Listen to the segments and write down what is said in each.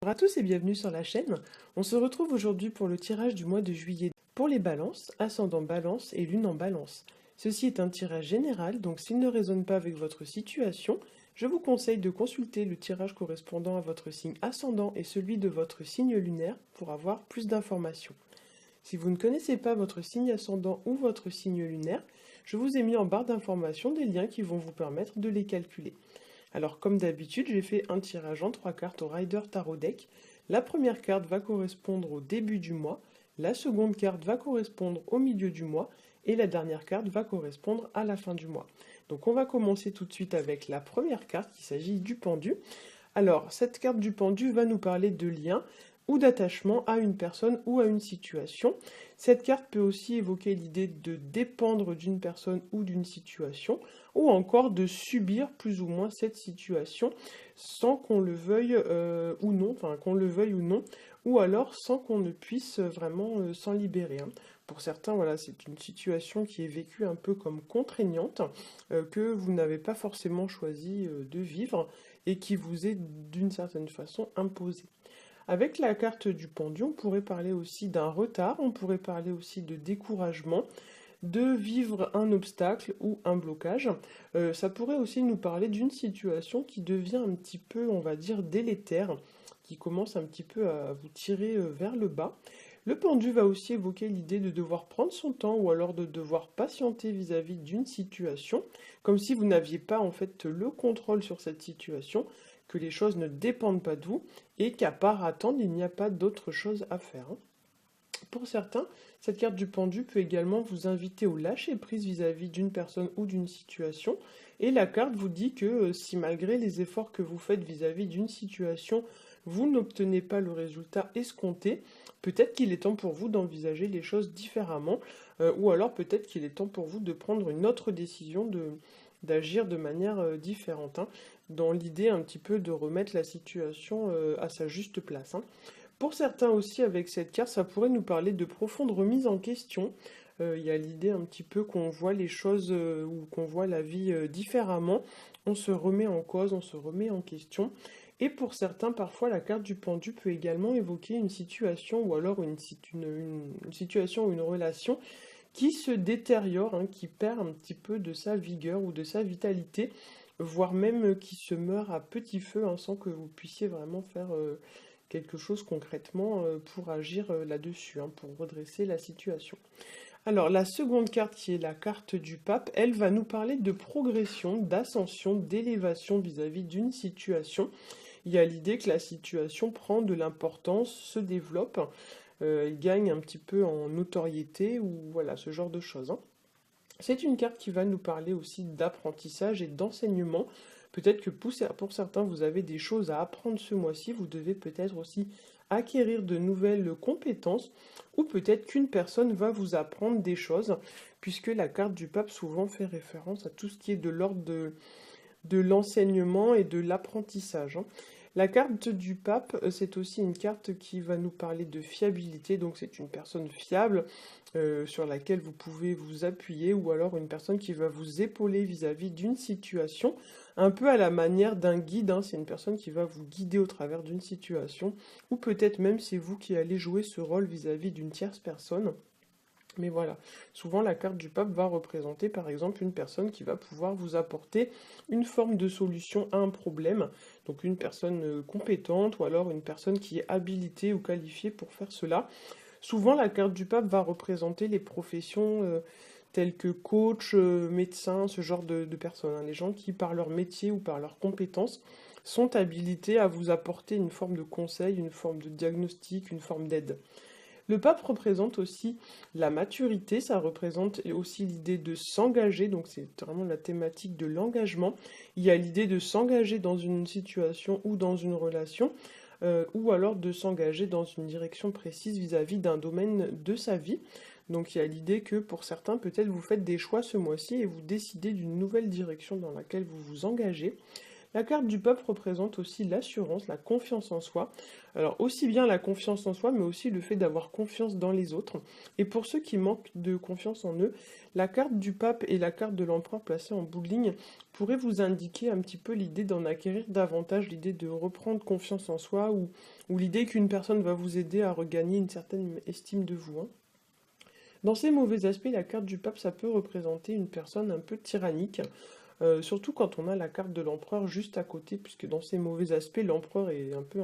Bonjour à tous et bienvenue sur la chaîne. On se retrouve aujourd'hui pour le tirage du mois de juillet pour les balances, ascendant balance et lune en balance. Ceci est un tirage général, donc s'il ne résonne pas avec votre situation, je vous conseille de consulter le tirage correspondant à votre signe ascendant et celui de votre signe lunaire pour avoir plus d'informations. Si vous ne connaissez pas votre signe ascendant ou votre signe lunaire, je vous ai mis en barre d'informations des liens qui vont vous permettre de les calculer. Alors comme d'habitude, j'ai fait un tirage en 3 cartes au Rider Tarot Deck. La première carte va correspondre au début du mois, la seconde carte va correspondre au milieu du mois, et la dernière carte va correspondre à la fin du mois. Donc on va commencer tout de suite avec la première carte, il s'agit du pendu. Alors cette carte du pendu va nous parler de lien ou d'attachement à une personne ou à une situation. Cette carte peut aussi évoquer l'idée de dépendre d'une personne ou d'une situation, ou encore de subir plus ou moins cette situation sans qu'on le veuille ou non, enfin qu'on le veuille ou non, ou alors sans qu'on ne puisse vraiment s'en libérer, hein. Pour certains, voilà, c'est une situation qui est vécue un peu comme contraignante, que vous n'avez pas forcément choisi de vivre et qui vous est d'une certaine façon imposée. Avec la carte du pendu, on pourrait parler aussi d'un retard, on pourrait parler aussi de découragement, de vivre un obstacle ou un blocage. Ça pourrait aussi nous parler d'une situation qui devient un petit peu, on va dire, délétère, qui commence un petit peu à vous tirer vers le bas. Le pendu va aussi évoquer l'idée de devoir prendre son temps ou alors de devoir patienter vis-à-vis d'une situation, comme si vous n'aviez pas en fait le contrôle sur cette situation, que les choses ne dépendent pas de vous et qu'à part attendre, il n'y a pas d'autre chose à faire, hein. Pour certains, cette carte du pendu peut également vous inviter au lâcher-prise vis-à-vis d'une personne ou d'une situation. Et la carte vous dit que si malgré les efforts que vous faites vis-à-vis d'une situation, vous n'obtenez pas le résultat escompté, peut-être qu'il est temps pour vous d'envisager les choses différemment, ou alors peut-être qu'il est temps pour vous de prendre une autre décision, d'agir de manière différente, hein, dans l'idée un petit peu de remettre la situation à sa juste place, hein. Pour certains aussi, avec cette carte, ça pourrait nous parler de profonde remise en question. Il y a l'idée un petit peu qu'on voit les choses ou qu'on voit la vie différemment. On se remet en cause, on se remet en question. Et pour certains, parfois, la carte du pendu peut également évoquer une situation ou alors une situation ou une relation qui se détériore, hein, qui perd un petit peu de sa vigueur ou de sa vitalité, voire même qui se meurt à petit feu, hein, sans que vous puissiez vraiment faire quelque chose concrètement pour agir là-dessus, hein, pour redresser la situation. Alors la seconde carte qui est la carte du pape, elle va nous parler de progression, d'ascension, d'élévation vis-à-vis d'une situation. Il y a l'idée que la situation prend de l'importance, se développe, elle gagne un petit peu en notoriété ou voilà ce genre de choses, hein. C'est une carte qui va nous parler aussi d'apprentissage et d'enseignement. Peut-être que pour certains, vous avez des choses à apprendre ce mois-ci. Vous devez peut-être aussi acquérir de nouvelles compétences. Ou peut-être qu'une personne va vous apprendre des choses, puisque la carte du pape souvent fait référence à tout ce qui est de l'ordre de l'enseignement et de l'apprentissage, hein. La carte du pape, c'est aussi une carte qui va nous parler de fiabilité, donc c'est une personne fiable sur laquelle vous pouvez vous appuyer, ou alors une personne qui va vous épauler vis-à-vis d'une situation, un peu à la manière d'un guide, hein. C'est une personne qui va vous guider au travers d'une situation, ou peut-être même c'est vous qui allez jouer ce rôle vis-à-vis d'une tierce personne. Mais voilà, souvent la carte du pape va représenter par exemple une personne qui va pouvoir vous apporter une forme de solution à un problème, donc une personne compétente ou alors une personne qui est habilitée ou qualifiée pour faire cela. Souvent la carte du pape va représenter les professions telles que coach, médecin, ce genre de personnes, hein, les gens qui par leur métier ou par leurs compétences sont habilités à vous apporter une forme de conseil, une forme de diagnostic, une forme d'aide. Le pape représente aussi la maturité, ça représente aussi l'idée de s'engager, donc c'est vraiment la thématique de l'engagement. Il y a l'idée de s'engager dans une situation ou dans une relation, ou alors de s'engager dans une direction précise vis-à-vis d'un domaine de sa vie. Donc il y a l'idée que pour certains, peut-être vous faites des choix ce mois-ci et vous décidez d'une nouvelle direction dans laquelle vous vous engagez. La carte du pape représente aussi l'assurance, la confiance en soi. Alors aussi bien la confiance en soi, mais aussi le fait d'avoir confiance dans les autres. Et pour ceux qui manquent de confiance en eux, la carte du pape et la carte de l'empereur placée en bout de ligne pourraient vous indiquer un petit peu l'idée d'en acquérir davantage, l'idée de reprendre confiance en soi ou l'idée qu'une personne va vous aider à regagner une certaine estime de vous, hein. Dans ces mauvais aspects, la carte du pape, ça peut représenter une personne un peu tyrannique, surtout quand on a la carte de l'empereur juste à côté, puisque dans ces mauvais aspects, l'empereur est un peu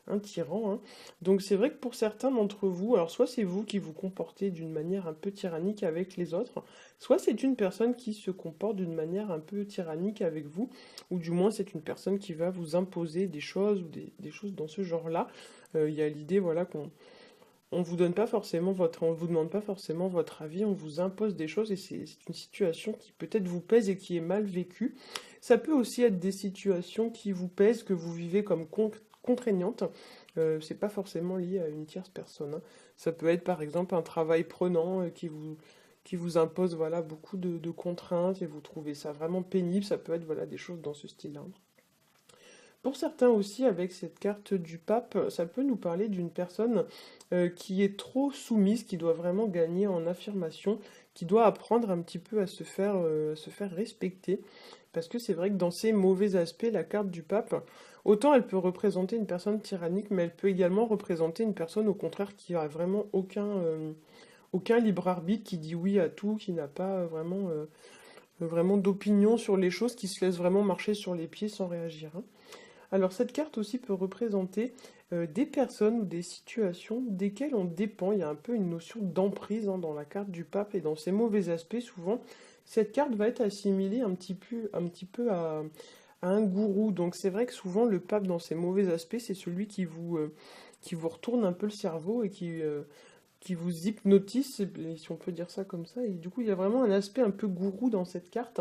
un tyran, hein. Donc c'est vrai que pour certains d'entre vous, alors soit c'est vous qui vous comportez d'une manière un peu tyrannique avec les autres, soit c'est une personne qui se comporte d'une manière un peu tyrannique avec vous, ou du moins c'est une personne qui va vous imposer des choses ou des choses dans ce genre-là. Il y a l'idée, voilà, on vous donne pas forcément on vous demande pas forcément votre avis, on vous impose des choses et c'est une situation qui peut-être vous pèse et qui est mal vécue. Ça peut aussi être des situations qui vous pèsent, que vous vivez comme contraignantes. C'est pas forcément lié à une tierce personne, hein. Ça peut être par exemple un travail prenant qui vous impose voilà, beaucoup de contraintes et vous trouvez ça vraiment pénible. Ça peut être voilà, des choses dans ce style-là. Pour certains aussi, avec cette carte du pape, ça peut nous parler d'une personne qui est trop soumise, qui doit vraiment gagner en affirmation, qui doit apprendre un petit peu à se faire respecter. Parce que c'est vrai que dans ces mauvais aspects, la carte du pape, autant elle peut représenter une personne tyrannique, mais elle peut également représenter une personne au contraire qui a vraiment aucun libre arbitre, qui dit oui à tout, qui n'a pas vraiment d'opinion sur les choses, qui se laisse vraiment marcher sur les pieds sans réagir, hein. Alors cette carte aussi peut représenter des personnes ou des situations desquelles on dépend. Il y a un peu une notion d'emprise, hein, dans la carte du pape et dans ses mauvais aspects. Souvent, cette carte va être assimilée un petit peu à un gourou. Donc c'est vrai que souvent le pape dans ses mauvais aspects, c'est celui qui vous retourne un peu le cerveau et qui vous hypnotise, si on peut dire ça comme ça. Et du coup, il y a vraiment un aspect un peu gourou dans cette carte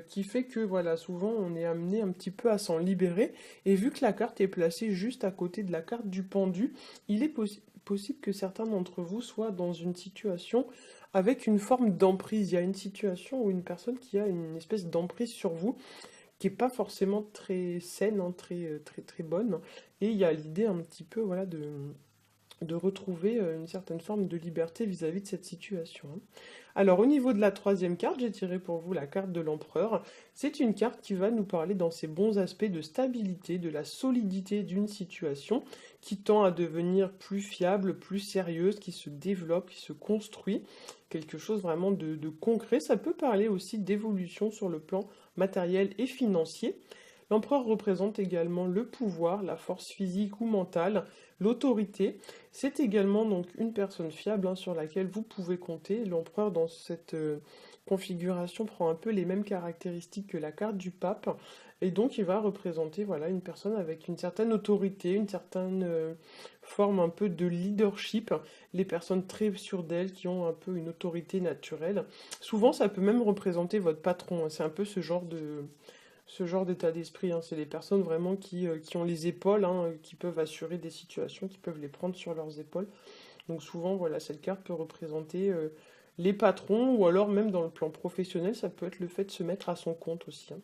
qui fait que, voilà, souvent, on est amené un petit peu à s'en libérer. Et vu que la carte est placée juste à côté de la carte du pendu, il est possible que certains d'entre vous soient dans une situation avec une forme d'emprise. Il y a une situation où une personne qui a une espèce d'emprise sur vous, qui est pas forcément très saine, hein, très bonne. Et il y a l'idée un petit peu, voilà, de retrouver une certaine forme de liberté vis-à-vis de cette situation, hein. Alors au niveau de la troisième carte, j'ai tiré pour vous la carte de l'empereur. C'est une carte qui va nous parler dans ses bons aspects de stabilité, de la solidité d'une situation qui tend à devenir plus fiable, plus sérieuse, qui se développe, qui se construit. Quelque chose vraiment de concret. Ça peut parler aussi d'évolution sur le plan matériel et financier. L'empereur représente également le pouvoir, la force physique ou mentale, l'autorité. C'est également donc une personne fiable, hein, sur laquelle vous pouvez compter. L'empereur dans cette configuration prend un peu les mêmes caractéristiques que la carte du pape. Et donc il va représenter voilà, une personne avec une certaine autorité, une certaine forme un peu de leadership. Les personnes très sûres d'elles qui ont un peu une autorité naturelle. Souvent ça peut même représenter votre patron, hein. C'est un peu ce genre d'état d'esprit, hein. C'est les personnes vraiment qui ont les épaules, hein, qui peuvent assurer des situations, qui peuvent les prendre sur leurs épaules. Donc souvent, voilà, cette carte peut représenter les patrons, ou alors même dans le plan professionnel, ça peut être le fait de se mettre à son compte aussi, hein.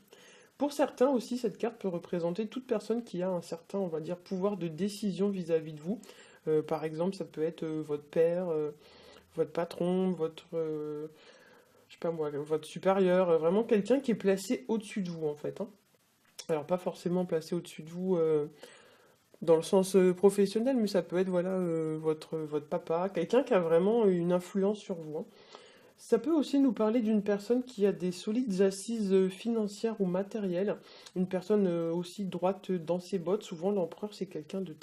Pour certains aussi, cette carte peut représenter toute personne qui a un certain, on va dire, pouvoir de décision vis-à-vis de vous. Par exemple, ça peut être votre père, votre patron, je sais pas moi, votre supérieur, vraiment quelqu'un qui est placé au-dessus de vous en fait, hein. Alors pas forcément placé au-dessus de vous dans le sens professionnel, mais ça peut être voilà votre papa, quelqu'un qui a vraiment une influence sur vous, hein. Ça peut aussi nous parler d'une personne qui a des solides assises financières ou matérielles, une personne aussi droite dans ses bottes. Souvent l'empereur c'est quelqu'un de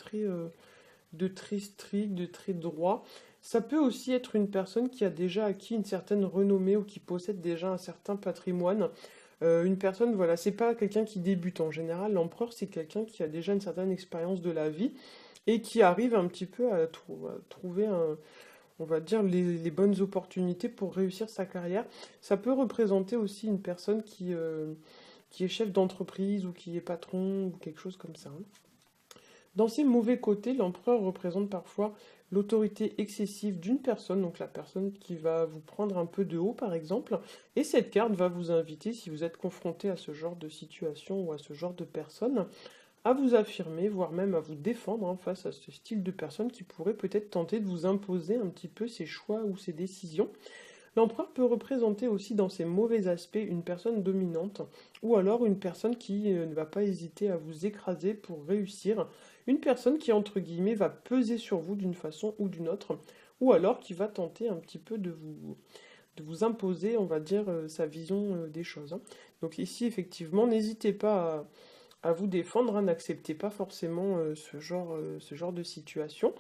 très strict, de très droit. Ça peut aussi être une personne qui a déjà acquis une certaine renommée ou qui possède déjà un certain patrimoine. Une personne, voilà, c'est pas quelqu'un qui débute en général. L'empereur, c'est quelqu'un qui a déjà une certaine expérience de la vie et qui arrive un petit peu à trouver on va dire, les bonnes opportunités pour réussir sa carrière. Ça peut représenter aussi une personne qui est chef d'entreprise ou qui est patron ou quelque chose comme ça, hein. Dans ses mauvais côtés, l'empereur représente parfois l'autorité excessive d'une personne, donc la personne qui va vous prendre un peu de haut par exemple, et cette carte va vous inviter, si vous êtes confronté à ce genre de situation ou à ce genre de personne, à vous affirmer, voire même à vous défendre hein, face à ce style de personne qui pourrait peut-être tenter de vous imposer un petit peu ses choix ou ses décisions. L'empereur peut représenter aussi dans ses mauvais aspects une personne dominante, ou alors une personne qui ne va pas hésiter à vous écraser pour réussir, une personne qui entre guillemets va peser sur vous d'une façon ou d'une autre, ou alors qui va tenter un petit peu de vous imposer, on va dire, sa vision des choses, hein. Donc ici, effectivement, n'hésitez pas à vous défendre, hein, n'acceptez pas forcément ce genre de situation.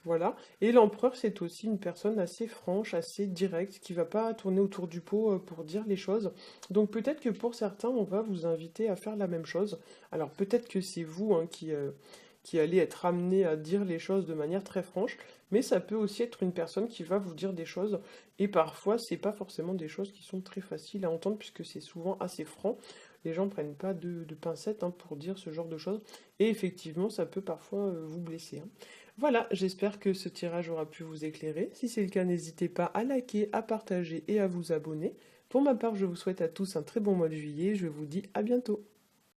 Voilà. Et l'empereur, c'est aussi une personne assez franche, assez directe, qui va pas tourner autour du pot pour dire les choses. Donc peut-être que pour certains, on va vous inviter à faire la même chose. Alors peut-être que c'est vous hein, qui allez être amené à dire les choses de manière très franche, mais ça peut aussi être une personne qui va vous dire des choses, et parfois, c'est pas forcément des choses qui sont très faciles à entendre, puisque c'est souvent assez franc. Les gens prennent pas de pincettes hein, pour dire ce genre de choses, et effectivement, ça peut parfois vous blesser, hein. Voilà, j'espère que ce tirage aura pu vous éclairer. Si c'est le cas, n'hésitez pas à liker, à partager et à vous abonner. Pour ma part, je vous souhaite à tous un très bon mois de juillet. Je vous dis à bientôt.